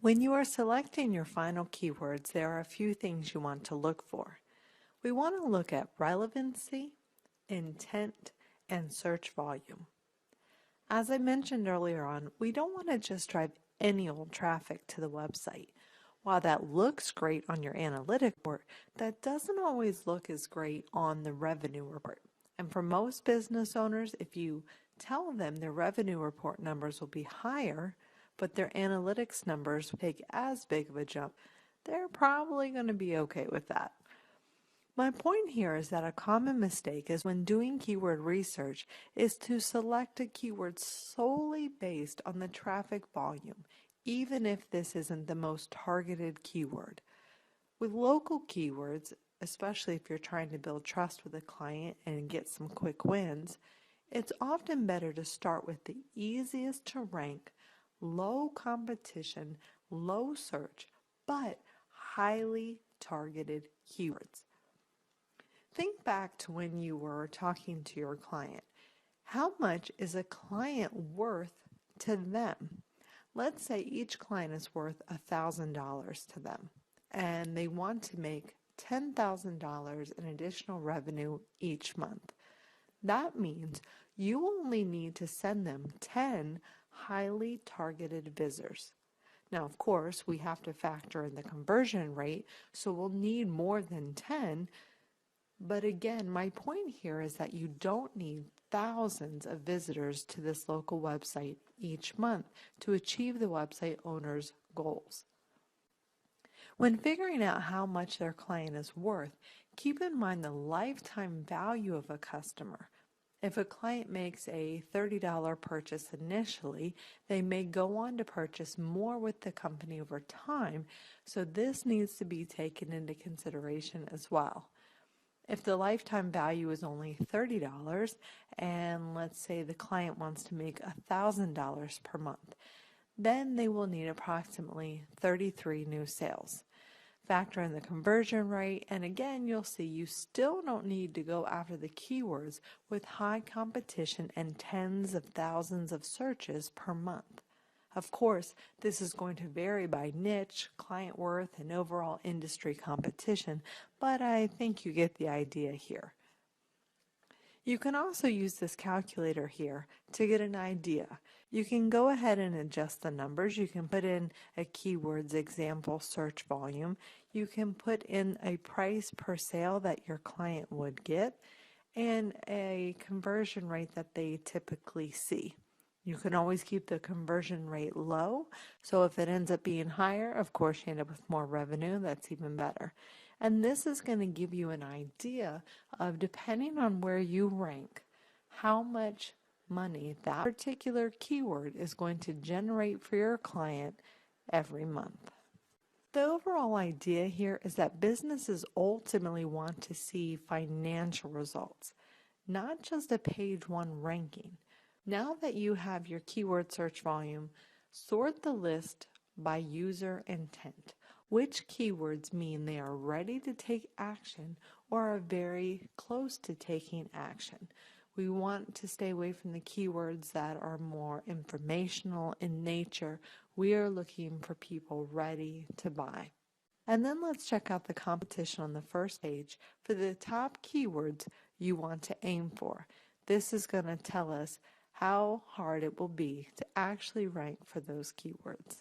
When you are selecting your final keywords, there are a few things you want to look for. We want to look at relevancy, intent, and search volume. As I mentioned earlier on, we don't want to just drive any old traffic to the website. While that looks great on your analytic report, that doesn't always look as great on the revenue report. And for most business owners, if you tell them their revenue report numbers will be higher, but their analytics numbers take as big of a jump, they're probably going to be okay with that. My point here is that a common mistake is when doing keyword research is to select a keyword solely based on the traffic volume, even if this isn't the most targeted keyword. With local keywords, especially if you're trying to build trust with a client and get some quick wins, it's often better to start with the easiest to rank, low competition, low search, but highly targeted keywords. Think back to when you were talking to your client. How much is a client worth to them? Let's say each client is worth $1,000 to them, and they want to make $10,000 in additional revenue each month. That means you only need to send them 10 highly targeted visitors. Now, of course, we have to factor in the conversion rate, so we'll need more than 10. But again, my point here is that you don't need thousands of visitors to this local website each month to achieve the website owner's goals. When figuring out how much their client is worth, keep in mind the lifetime value of a customer. If a client makes a $30 purchase initially, they may go on to purchase more with the company over time, so this needs to be taken into consideration as well. If the lifetime value is only $30 and let's say the client wants to make $1,000 per month, then they will need approximately 33 new sales. Factor in the conversion rate, and again, you'll see you still don't need to go after the keywords with high competition and tens of thousands of searches per month. Of course, this is going to vary by niche, client worth, and overall industry competition, but I think you get the idea here. You can also use this calculator here to get an idea. You can go ahead and adjust the numbers. You can put in a keywords example search volume. You can put in a price per sale that your client would get and a conversion rate that they typically see. You can always keep the conversion rate low, so if it ends up being higher, of course you end up with more revenue. That's even better. And this is going to give you an idea of, depending on where you rank, how much money that particular keyword is going to generate for your client every month. The overall idea here is that businesses ultimately want to see financial results, not just a page one ranking. Now that you have your keyword search volume, sort the list by user intent. Which keywords mean they are ready to take action or are very close to taking action? We want to stay away from the keywords that are more informational in nature. We are looking for people ready to buy. And then let's check out the competition on the first page for the top keywords you want to aim for. This is going to tell us how hard it will be to actually rank for those keywords.